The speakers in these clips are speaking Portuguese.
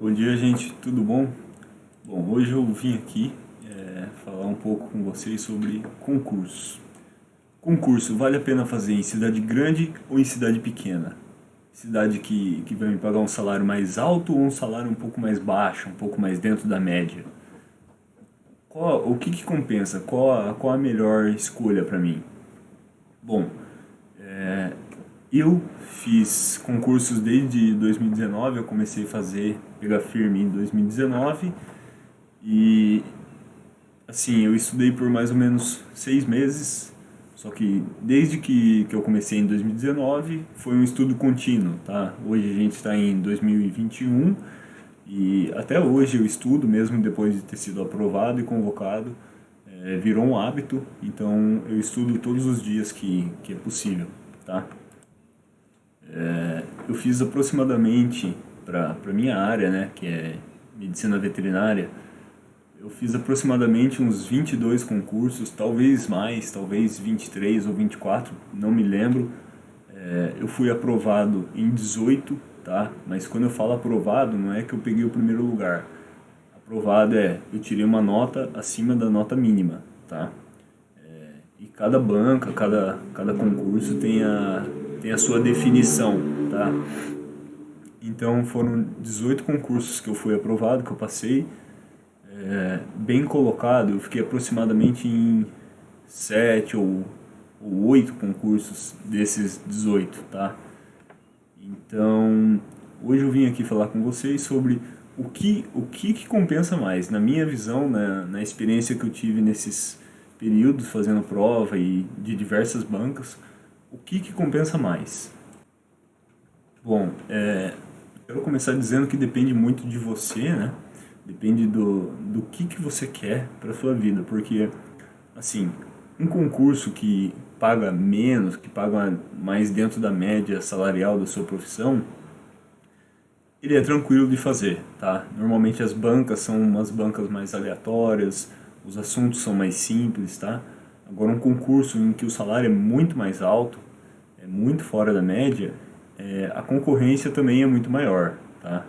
Bom dia, gente, tudo bom? Bom, hoje eu vim aqui falar um pouco com vocês sobre concursos. Concurso vale a pena fazer em cidade grande ou em cidade pequena? Cidade que vai me pagar um salário mais alto ou um salário um pouco mais baixo, um pouco mais dentro da média? O que compensa? Qual a melhor escolha para mim? Bom, eu fiz concursos desde 2019, eu comecei a pegar firme em 2019 e assim, eu estudei por mais ou menos 6 meses, só que desde que eu comecei em 2019 foi um estudo contínuo, tá? Hoje a gente está em 2021 e até hoje eu estudo, mesmo depois de ter sido aprovado e convocado, virou um hábito, então eu estudo todos os dias que é possível, tá? Eu fiz aproximadamente para minha área, né, que é medicina veterinária, eu fiz aproximadamente uns 22 concursos, talvez mais, talvez 23 ou 24, não me lembro. Eu fui aprovado em 18, tá? Mas quando eu falo aprovado, não é que eu peguei o primeiro lugar. Aprovado eu tirei uma nota acima da nota mínima, tá? E cada banca, cada concurso tem a sua definição, tá? Então foram 18 concursos que eu fui aprovado, que eu passei. Bem colocado, eu fiquei aproximadamente em 7 ou 8 concursos desses 18, tá? Então, hoje eu vim aqui falar com vocês sobre o que compensa mais, na minha visão, na experiência que eu tive nesses períodos fazendo prova e de diversas bancas, o que compensa mais? Bom, quero começar dizendo que depende muito de você, né? Depende do que você quer para sua vida, porque, assim, um concurso que paga menos, que paga mais dentro da média salarial da sua profissão, ele é tranquilo de fazer, tá? Normalmente as bancas são umas bancas mais aleatórias, os assuntos são mais simples, tá? Agora um concurso em que o salário é muito mais alto, é muito fora da média, a concorrência também é muito maior, tá?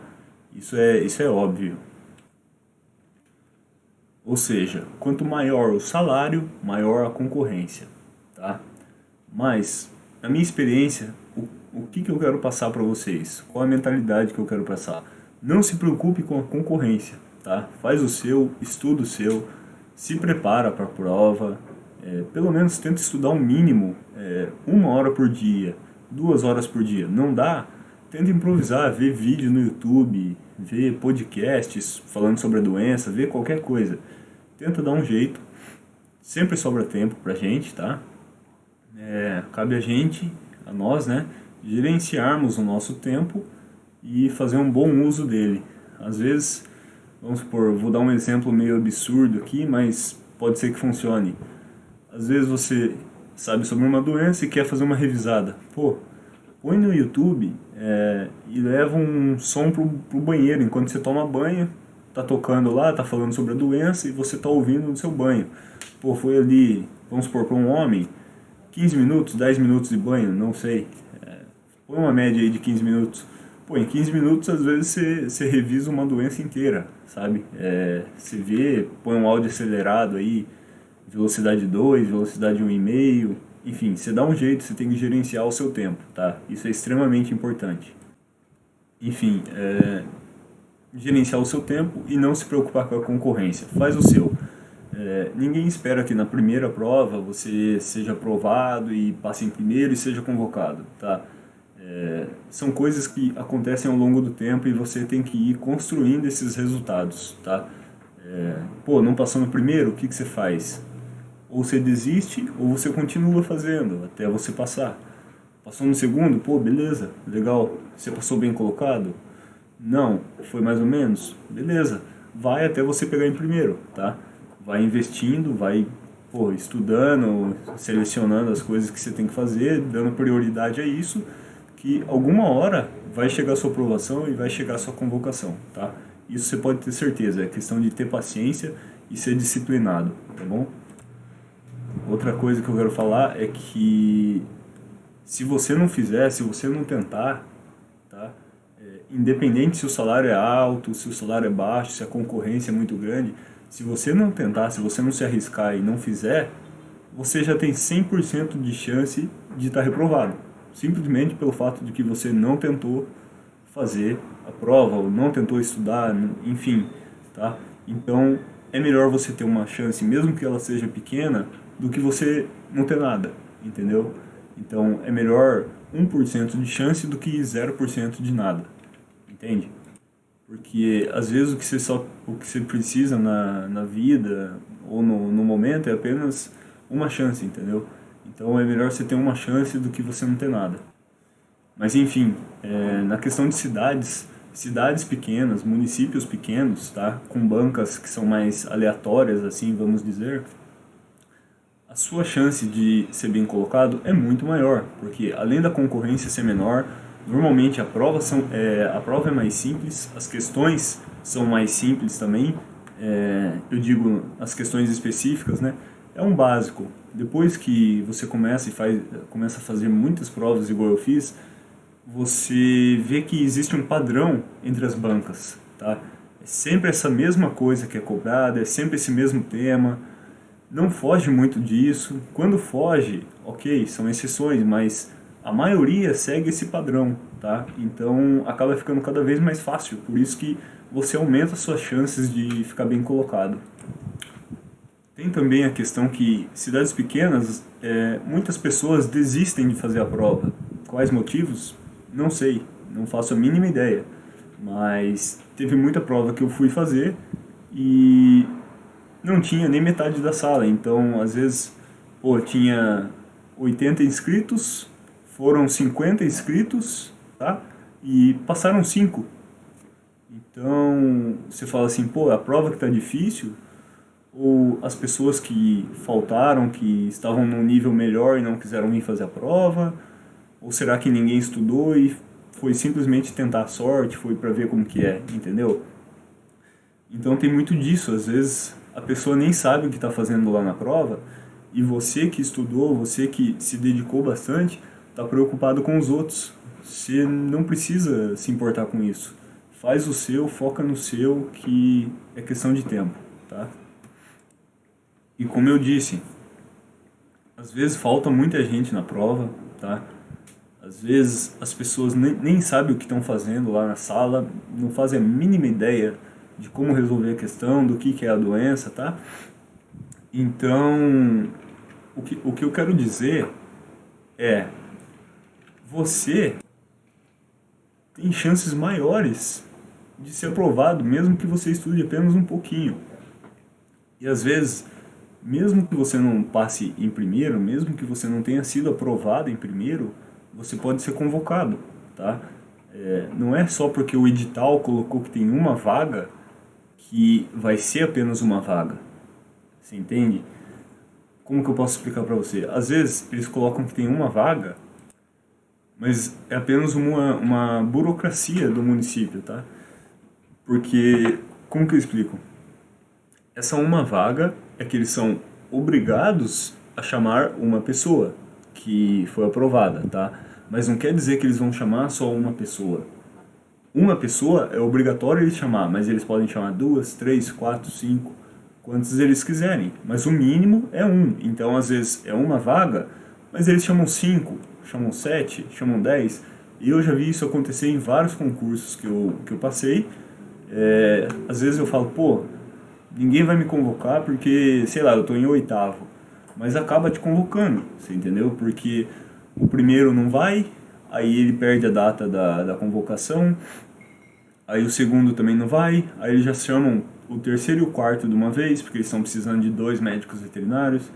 Isso é óbvio. Ou seja, quanto maior o salário, maior a concorrência, tá? Mas, na minha experiência, o que eu quero passar para vocês? Qual a mentalidade que eu quero passar? Não se preocupe com a concorrência, tá? Faz o seu, estuda o seu, se prepara para a prova, pelo menos tenta estudar um mínimo, 1 hora por dia, 2 horas por dia. Não dá? Tenta improvisar, ver vídeo no YouTube, ver podcasts falando sobre a doença, ver qualquer coisa. Tenta dar um jeito. Sempre sobra tempo pra gente, tá? Cabe a gente, a nós, né, gerenciarmos o nosso tempo e fazer um bom uso dele. Às vezes, vamos supor, vou dar um exemplo meio absurdo aqui, mas pode ser que funcione. Às vezes você sabe sobre uma doença e quer fazer uma revisada. Pô, põe no YouTube e leva um som pro banheiro enquanto você toma banho, tá tocando lá, tá falando sobre a doença e você tá ouvindo no seu banho. Pô, foi ali, vamos supor, para um homem, 15 minutos, 10 minutos de banho, não sei. Põe uma média aí de 15 minutos. Pô, em 15 minutos às vezes você revisa uma doença inteira, sabe? Você vê, põe um áudio acelerado aí, velocidade 2, velocidade 1,5. Enfim, você dá um jeito, você tem que gerenciar o seu tempo, tá? Isso é extremamente importante. Enfim, gerenciar o seu tempo e não se preocupar com a concorrência. Faz o seu. Ninguém espera que na primeira prova você seja aprovado e passe em primeiro e seja convocado, tá? São coisas que acontecem ao longo do tempo e você tem que ir construindo esses resultados, tá? Pô, não passou no primeiro, o que você faz? Ou você desiste ou você continua fazendo até você passar. Passou no segundo? Pô, beleza, legal. Você passou bem colocado? Não, foi mais ou menos? Beleza. Vai até você pegar em primeiro, tá? Vai investindo, vai, pô, estudando, selecionando as coisas que você tem que fazer, dando prioridade a isso, que alguma hora vai chegar a sua aprovação e vai chegar a sua convocação, tá? Isso você pode ter certeza, é questão de ter paciência e ser disciplinado, tá bom? Outra coisa que eu quero falar é que se você não fizer, se você não tentar, tá? independente se o salário é alto, se o salário é baixo, se a concorrência é muito grande, se você não tentar, se você não se arriscar e não fizer, você já tem 100% de chance de estar reprovado. Simplesmente pelo fato de que você não tentou fazer a prova, ou não tentou estudar, enfim, tá? Então, é melhor você ter uma chance, mesmo que ela seja pequena, do que você não ter nada, entendeu? Então, é melhor 1% de chance do que 0% de nada, entende? Porque às vezes o que você precisa na vida ou no momento é apenas uma chance, entendeu? Então é melhor você ter uma chance do que você não ter nada. Mas enfim, na questão de cidades pequenas, municípios pequenos, tá? Com bancas que são mais aleatórias, assim, vamos dizer, a sua chance de ser bem colocado é muito maior, porque além da concorrência ser menor, normalmente a prova é mais simples, as questões são mais simples também, eu digo as questões específicas, né? É um básico. Depois que você começa a fazer muitas provas igual eu fiz, você vê que existe um padrão entre as bancas, tá? É sempre essa mesma coisa que é cobrada, é sempre esse mesmo tema, não foge muito disso. Quando foge, ok, são exceções, mas a maioria segue esse padrão, tá? Então acaba ficando cada vez mais fácil, por isso que você aumenta suas chances de ficar bem colocado. Tem também a questão que cidades pequenas, muitas pessoas desistem de fazer a prova. Quais motivos? Não sei, não faço a mínima ideia. Mas teve muita prova que eu fui fazer e não tinha nem metade da sala. Então, às vezes, pô, tinha 80 inscritos, foram 50 inscritos, tá? E passaram 5. Então, você fala assim, pô, a prova que tá difícil, ou as pessoas que faltaram, que estavam num nível melhor e não quiseram vir fazer a prova, ou será que ninguém estudou e foi simplesmente tentar a sorte, foi para ver como que é, entendeu? Então tem muito disso, às vezes a pessoa nem sabe o que está fazendo lá na prova e você que estudou, você que se dedicou bastante, está preocupado com os outros. Você não precisa se importar com isso. Faz o seu, foca no seu, que é questão de tempo, tá? E como eu disse, às vezes falta muita gente na prova, tá? Às vezes as pessoas nem sabem o que estão fazendo lá na sala, não fazem a mínima ideia de como resolver a questão, do que é a doença, tá? Então, o que eu quero dizer é, você tem chances maiores de ser aprovado, mesmo que você estude apenas um pouquinho. E às vezes, mesmo que você não passe em primeiro, mesmo que você não tenha sido aprovado em primeiro, você pode ser convocado, tá? Não é só porque o edital colocou que tem uma vaga que vai ser apenas uma vaga. Você entende? Como que eu posso explicar para você? Às vezes eles colocam que tem uma vaga, mas é apenas uma burocracia do município, tá? Porque, como que eu explico? Essa uma vaga é que eles são obrigados a chamar uma pessoa que foi aprovada, tá? Mas não quer dizer que eles vão chamar só uma pessoa. Uma pessoa é obrigatório eles chamar, mas eles podem chamar 2, 3, 4, 5, quantos eles quiserem. Mas o mínimo é um. Então, às vezes, é uma vaga, mas eles chamam 5, chamam 7, chamam 10. E eu já vi isso acontecer em vários concursos que eu passei. Às vezes eu falo, pô, ninguém vai me convocar porque, sei lá, eu estou em oitavo. Mas acaba te convocando, você entendeu? Porque o primeiro não vai, aí ele perde a data da convocação, aí o segundo também não vai, aí eles já chamam o terceiro e o quarto de uma vez, porque eles estão precisando de 2 médicos veterinários,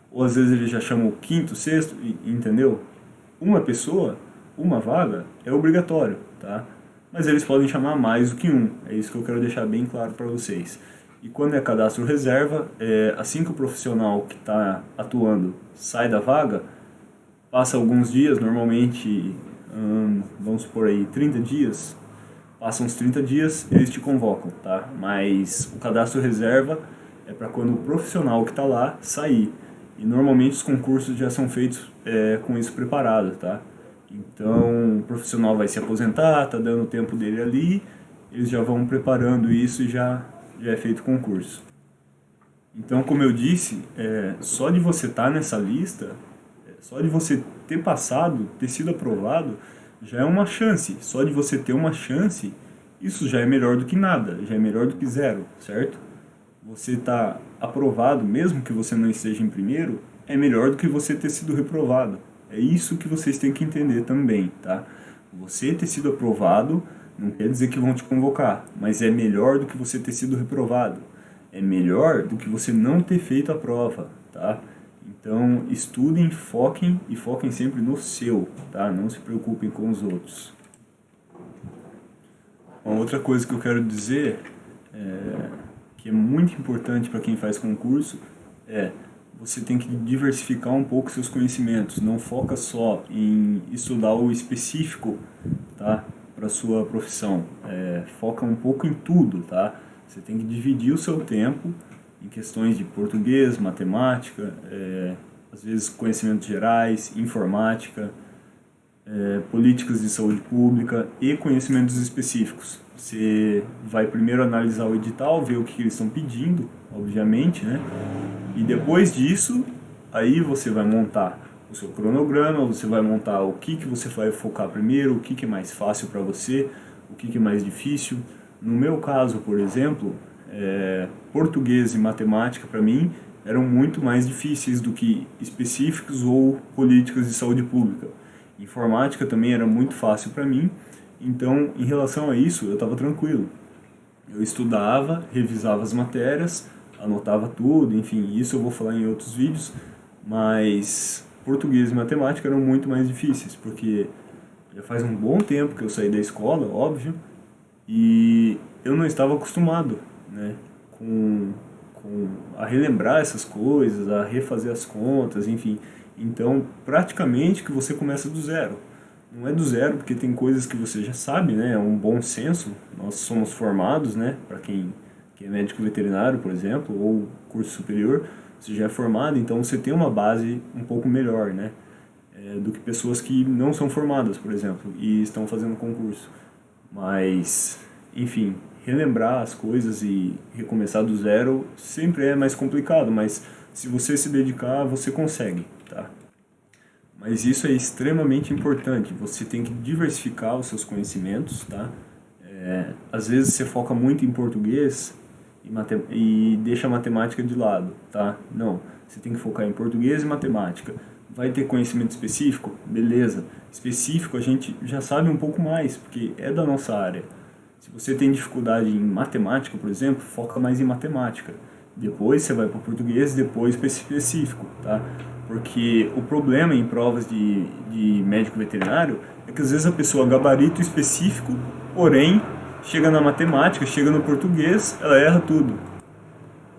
ou às vezes eles já chamam o quinto, sexto, entendeu? Uma pessoa, uma vaga, é obrigatório, tá? Mas eles podem chamar mais do que um, é isso que eu quero deixar bem claro para vocês. E quando é cadastro reserva, assim que o profissional que está atuando sai da vaga, passa alguns dias, normalmente, vamos supor aí, 30 dias, passam uns 30 dias, eles te convocam, tá? Mas o cadastro reserva é para quando o profissional que está lá sair. E normalmente os concursos já são feitos com isso preparado, tá? Então, o profissional vai se aposentar, tá dando o tempo dele ali, eles já vão preparando isso e já é feito concurso. Então, como eu disse, só de você estar nessa lista, só de você ter passado, ter sido aprovado, já é uma chance. Só de você ter uma chance, isso já é melhor do que nada, já é melhor do que zero, certo? Você está aprovado, mesmo que você não esteja em primeiro, é melhor do que você ter sido reprovado. É isso que vocês têm que entender também, tá? Você ter sido aprovado não quer dizer que vão te convocar, mas é melhor do que você ter sido reprovado. É melhor do que você não ter feito a prova, tá? Então, estudem, foquem e foquem sempre no seu, tá? Não se preocupem com os outros. Uma outra coisa que eu quero dizer, que é muito importante para quem faz concurso, você tem que diversificar um pouco seus conhecimentos. Não foca só em estudar o específico, tá? Para sua profissão. Foca um pouco em tudo, tá? Você tem que dividir o seu tempo em questões de português, matemática, às vezes conhecimentos gerais, informática, políticas de saúde pública e conhecimentos específicos. Você vai primeiro analisar o edital, ver o que eles estão pedindo, obviamente, né? E depois disso, aí você vai montar o seu cronograma, você vai montar o que você vai focar primeiro, o que é mais fácil para você, o que é mais difícil. No meu caso, por exemplo, português e matemática para mim eram muito mais difíceis do que específicos ou políticas de saúde pública. Informática também era muito fácil para mim, então em relação a isso eu estava tranquilo. Eu estudava, revisava as matérias, anotava tudo, enfim, isso eu vou falar em outros vídeos, mas português e matemática eram muito mais difíceis, porque já faz um bom tempo que eu saí da escola, óbvio, e eu não estava acostumado, né, a relembrar essas coisas, a refazer as contas, enfim. Então, praticamente que você começa do zero. Não é do zero, porque tem coisas que você já sabe, né? É um bom senso. Nós somos formados, né? Para quem é médico veterinário, por exemplo, ou curso superior, você já é formado, então você tem uma base um pouco melhor, né? Do que pessoas que não são formadas, por exemplo, e estão fazendo concurso. Mas, enfim, relembrar as coisas e recomeçar do zero sempre é mais complicado, mas se você se dedicar, você consegue, tá? Mas isso é extremamente importante, você tem que diversificar os seus conhecimentos, tá? Às vezes você foca muito em português e deixa a matemática de lado, tá? Não, você tem que focar em português e matemática. Vai ter conhecimento específico? Beleza. Específico a gente já sabe um pouco mais, porque é da nossa área. Se você tem dificuldade em matemática, por exemplo, foca mais em matemática. Depois você vai para o português, depois para específico, tá? Porque o problema em provas de médico veterinário é que às vezes a pessoa gabarita o específico, porém chega na matemática, chega no português, ela erra tudo.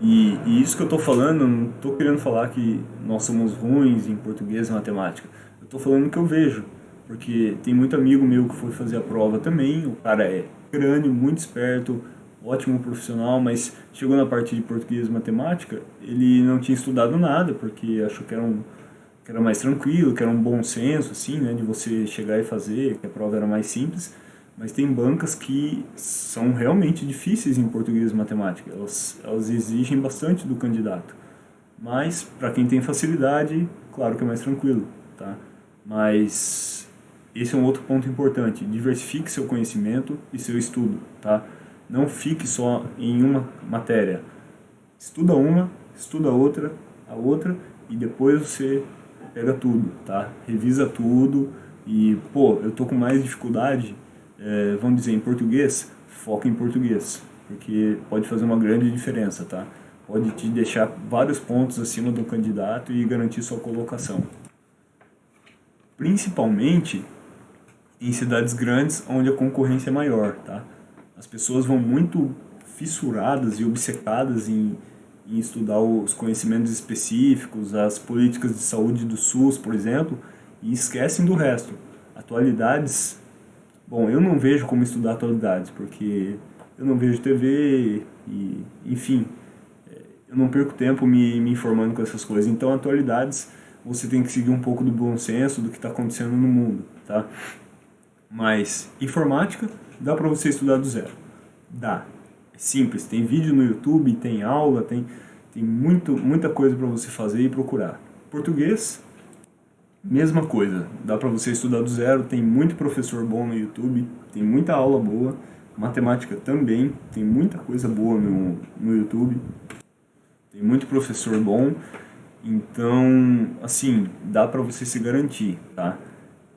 E isso que eu estou falando, não estou querendo falar que nós somos ruins em português e matemática. Eu estou falando o que eu vejo, porque tem muito amigo meu que foi fazer a prova também, o cara é crânio, muito esperto, ótimo profissional, mas chegou na parte de português e matemática, ele não tinha estudado nada, porque achou que era mais tranquilo, que era um bom senso, assim, né, de você chegar e fazer, que a prova era mais simples. Mas tem bancas que são realmente difíceis em português e matemática. Elas exigem bastante do candidato. Mas, para quem tem facilidade, claro que é mais tranquilo, tá? Mas esse é um outro ponto importante. Diversifique seu conhecimento e seu estudo, tá? Não fique só em uma matéria. Estuda a outra, e depois você pega tudo, tá? Revisa tudo e, pô, eu tô com mais dificuldade, vamos dizer, em português, foca em português, porque pode fazer uma grande diferença, tá? Pode te deixar vários pontos acima do candidato e garantir sua colocação. Principalmente em cidades grandes onde a concorrência é maior, tá? As pessoas vão muito fissuradas e obcecadas em estudar os conhecimentos específicos, as políticas de saúde do SUS, por exemplo, e esquecem do resto. Atualidades, bom, eu não vejo como estudar atualidades, porque eu não vejo TV e, enfim, eu não perco tempo me informando com essas coisas. Então, atualidades, você tem que seguir um pouco do bom senso do que está acontecendo no mundo, tá? tá? Mas informática dá para você estudar do zero. Dá. É simples, tem vídeo no YouTube, tem aula, tem muita coisa para você fazer e procurar. Português, mesma coisa, dá para você estudar do zero, tem muito professor bom no YouTube, tem muita aula boa. Matemática também, tem muita coisa boa no YouTube, tem muito professor bom, então, assim, dá para você se garantir, tá?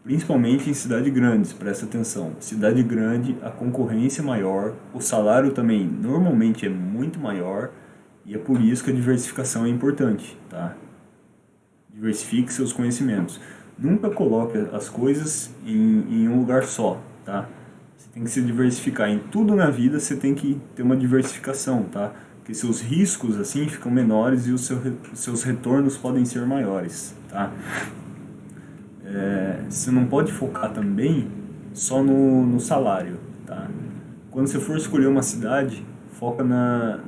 Principalmente em cidades grandes, presta atenção. Cidade grande, a concorrência é maior, o salário também normalmente é muito maior, e é por isso que a diversificação é importante, tá? Diversifique seus conhecimentos. Nunca coloque as coisas em um lugar só, tá? Você tem que se diversificar. Em tudo na vida você tem que ter uma diversificação, tá? Porque seus riscos assim ficam menores e os seus retornos podem ser maiores, tá? Você não pode focar também só no salário, tá? Quando você for escolher uma cidade, foca na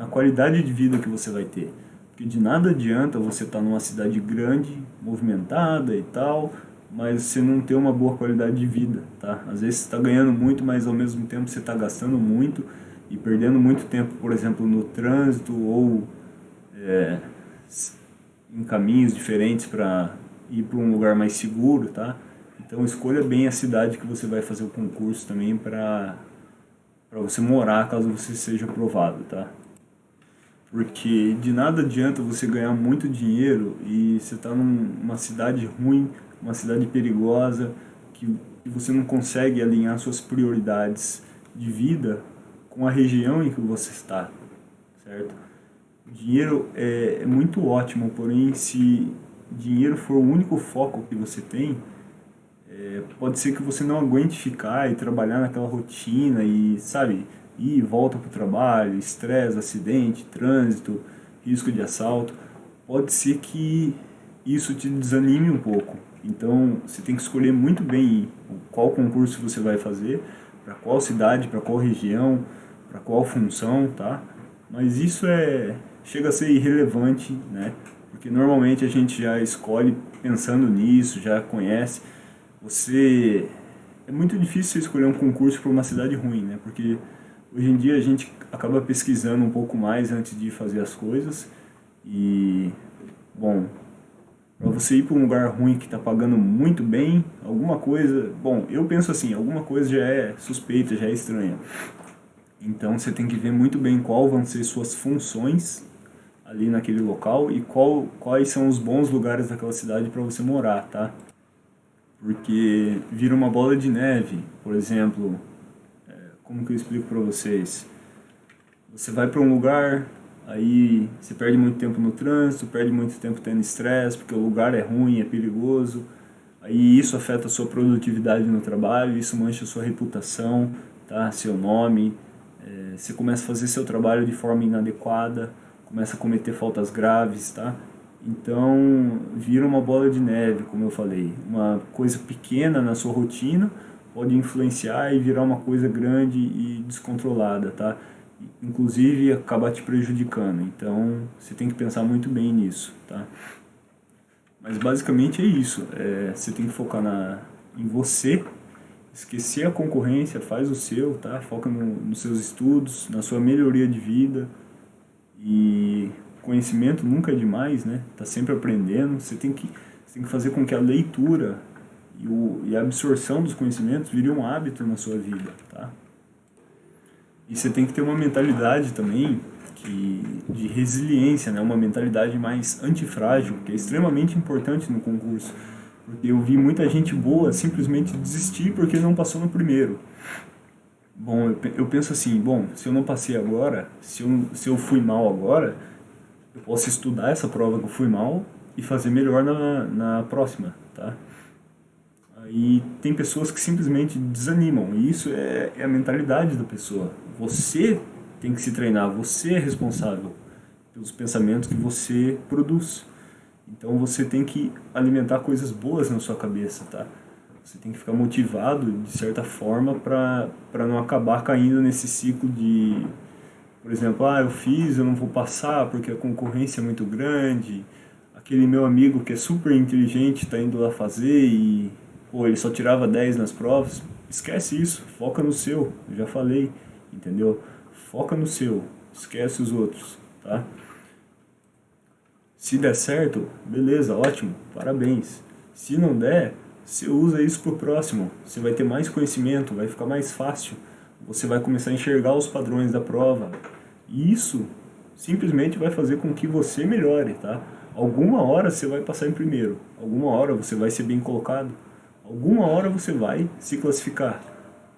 qualidade de vida que você vai ter. Porque de nada adianta você estar numa cidade grande, movimentada e tal, mas você não ter uma boa qualidade de vida, tá? Às vezes você está ganhando muito, mas ao mesmo tempo você está gastando muito e perdendo muito tempo, por exemplo, no trânsito ou em caminhos diferentes para ir para um lugar mais seguro, tá? Então escolha bem a cidade que você vai fazer o concurso também para você morar, caso você seja aprovado, tá? Porque de nada adianta você ganhar muito dinheiro e você está numa cidade ruim, uma cidade perigosa, que você não consegue alinhar suas prioridades de vida com a região em que você está, certo? Dinheiro é muito ótimo, porém se dinheiro for o único foco que você tem, pode ser que você não aguente ficar e trabalhar naquela rotina e, sabe, ir e volta para o trabalho, estresse, acidente, trânsito, risco de assalto. Pode ser que isso te desanime um pouco. Então, você tem que escolher muito bem qual concurso você vai fazer, para qual cidade, para qual região, para qual função, tá? Mas isso chega a ser irrelevante, né? Porque normalmente a gente já escolhe pensando nisso, já conhece. É muito difícil você escolher um concurso para uma cidade ruim, né? Porque hoje em dia a gente acaba pesquisando um pouco mais antes de fazer as coisas. E, bom, para você ir para um lugar ruim que está pagando muito bem, alguma coisa... Bom, eu penso assim, alguma coisa já é suspeita, já é estranha. Então você tem que ver muito bem qual vão ser suas funções ali naquele local e quais são os bons lugares daquela cidade para você morar, tá? Porque vira uma bola de neve, por exemplo, como que eu explico para vocês? Você vai para um lugar, aí você perde muito tempo no trânsito, perde muito tempo tendo estresse, porque o lugar é ruim, é perigoso, aí isso afeta a sua produtividade no trabalho, isso mancha a sua reputação, tá? Seu nome, você começa a fazer seu trabalho de forma inadequada, começa a cometer faltas graves, tá? Então, vira uma bola de neve, como eu falei. Uma coisa pequena na sua rotina pode influenciar e virar uma coisa grande e descontrolada, tá? Inclusive, acabar te prejudicando. Então, você tem que pensar muito bem nisso, tá? Mas, basicamente, é isso. Você tem que focar em você, esquecer a concorrência, faz o seu, tá? Foca nos seus estudos, na sua melhoria de vida. E conhecimento nunca é demais, né? Tá sempre aprendendo. Você tem que fazer com que a leitura e a absorção dos conhecimentos vire um hábito na sua vida, tá? E você tem que ter uma mentalidade também de resiliência, né? Uma mentalidade mais antifrágil, que é extremamente importante no concurso. Porque eu vi muita gente boa simplesmente desistir porque não passou no primeiro. Bom, eu penso assim, bom, se eu não passei agora, se eu fui mal agora, eu posso estudar essa prova que eu fui mal e fazer melhor na próxima, tá? Aí tem pessoas que simplesmente desanimam, e isso é a mentalidade da pessoa. Você tem que se treinar, você é responsável pelos pensamentos que você produz. Então você tem que alimentar coisas boas na sua cabeça, tá? Você tem que ficar motivado, de certa forma, para não acabar caindo nesse ciclo de, por exemplo, eu não vou passar porque a concorrência é muito grande, aquele meu amigo que é super inteligente está indo lá fazer e, pô, ele só tirava 10 nas provas, esquece isso, foca no seu, eu já falei, entendeu? Foca no seu, esquece os outros, tá? Se der certo, beleza, ótimo, parabéns. Se não der, você usa isso pro próximo, você vai ter mais conhecimento, vai ficar mais fácil, você vai começar a enxergar os padrões da prova, e isso simplesmente vai fazer com que você melhore, tá? Alguma hora você vai passar em primeiro, alguma hora você vai ser bem colocado, alguma hora você vai se classificar.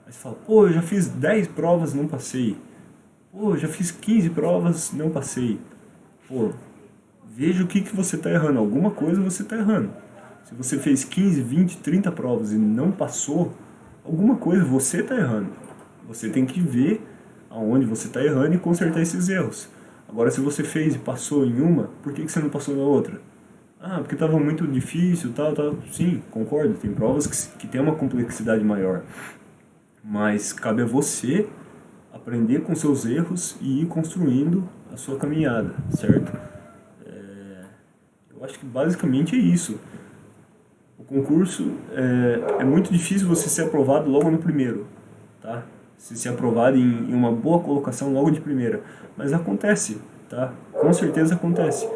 Aí você fala, pô, eu já fiz 10 provas, não passei. Pô, eu já fiz 15 provas, não passei. Pô, veja o que você está errando, alguma coisa você está errando. Se você fez 15, 20, 30 provas e não passou, alguma coisa você está errando. Você tem que ver aonde você está errando e consertar esses erros. Agora, se você fez e passou em uma, por que você não passou na outra? Ah, porque estava muito difícil, tal, tal. Sim, concordo, tem provas que tem uma complexidade maior. Mas cabe a você aprender com seus erros e ir construindo a sua caminhada, certo? Eu acho que basicamente é isso. O concurso é muito difícil você ser aprovado logo no primeiro, tá? Se ser aprovado em uma boa colocação logo de primeira. Mas acontece, tá? Com certeza acontece.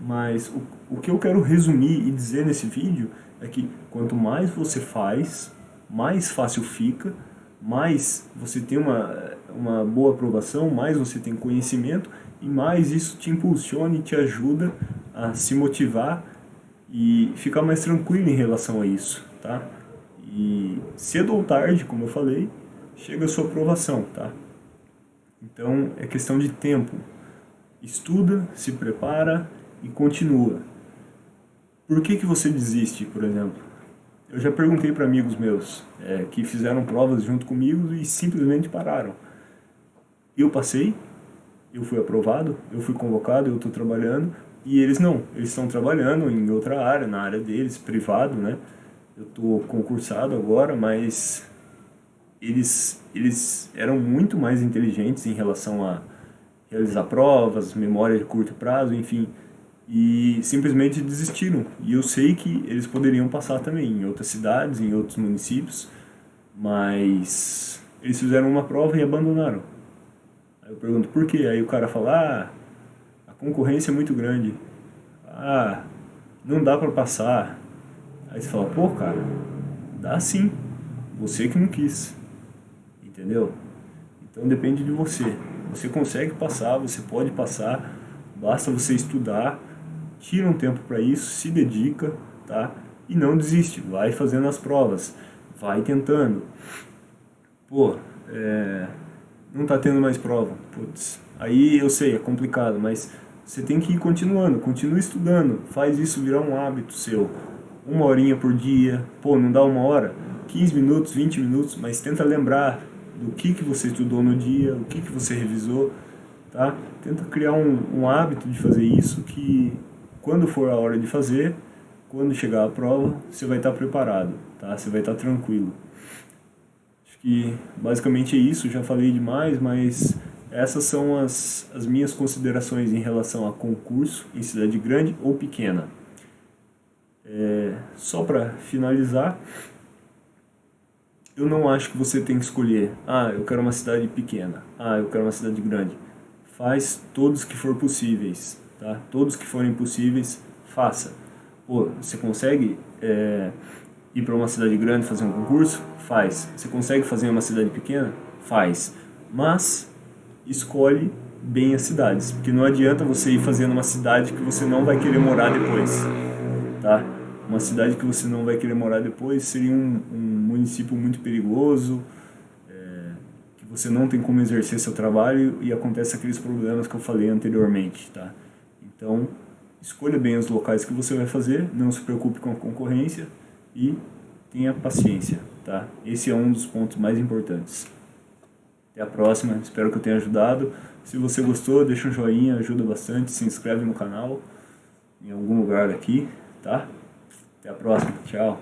Mas o que eu quero resumir e dizer nesse vídeo é que quanto mais você faz, mais fácil fica, mais você tem uma boa aprovação, mais você tem conhecimento e mais isso te impulsiona e te ajuda a se motivar e ficar mais tranquilo em relação a isso, tá? E cedo ou tarde, como eu falei, chega a sua aprovação, tá? Então é questão de tempo. Estuda, se prepara e continua. Por que você desiste, por exemplo? Eu já perguntei para amigos meus que fizeram provas junto comigo e simplesmente pararam. Eu passei, eu fui aprovado, eu fui convocado, eu estou trabalhando, e eles não. Eles estão trabalhando em outra área, na área deles, privado, né? Eu estou concursado agora, mas eles eram muito mais inteligentes em relação a realizar provas, memória de curto prazo, enfim, e simplesmente desistiram. E eu sei que eles poderiam passar também em outras cidades, em outros municípios, mas eles fizeram uma prova e abandonaram. Aí eu pergunto por quê? Aí o cara fala, a concorrência é muito grande, não dá para passar. Aí você fala, pô, cara, dá sim, você que não quis, entendeu? Então depende de você. Você consegue passar, você pode passar, basta você estudar, tira um tempo para isso, se dedica, tá? E não desiste, vai fazendo as provas, vai tentando. Pô, não tá tendo mais prova, putz, aí eu sei, é complicado, mas você tem que ir continuando, continua estudando, faz isso virar um hábito seu. 1 horinha por dia, pô, não dá 1 hora, 15 minutos, 20 minutos, mas tenta lembrar do que você estudou no dia, o que você revisou, tá? Tenta criar um hábito de fazer isso, que quando for a hora de fazer, quando chegar a prova, você vai estar preparado, tá? Você vai estar tranquilo. Acho que basicamente é isso, já falei demais, mas essas são as minhas considerações em relação a concurso em cidade grande ou pequena. Só para finalizar, eu não acho que você tem que escolher, eu quero uma cidade pequena, eu quero uma cidade grande. Faz todos que for possíveis, tá? Todos que forem possíveis, faça. Pô, você consegue ir para uma cidade grande fazer um concurso? Faz. Você consegue fazer em uma cidade pequena? Faz. Mas escolhe bem as cidades, porque não adianta você ir fazendo uma cidade que você não vai querer morar depois, tá? Uma cidade que você não vai querer morar depois seria um município muito perigoso, que você não tem como exercer seu trabalho e acontece aqueles problemas que eu falei anteriormente, tá? Então, escolha bem os locais que você vai fazer, não se preocupe com a concorrência e tenha paciência, tá? Esse é um dos pontos mais importantes. Até a próxima, espero que eu tenha ajudado. Se você gostou, deixa um joinha, ajuda bastante, se inscreve no canal, em algum lugar aqui, tá? Até a próxima, tchau!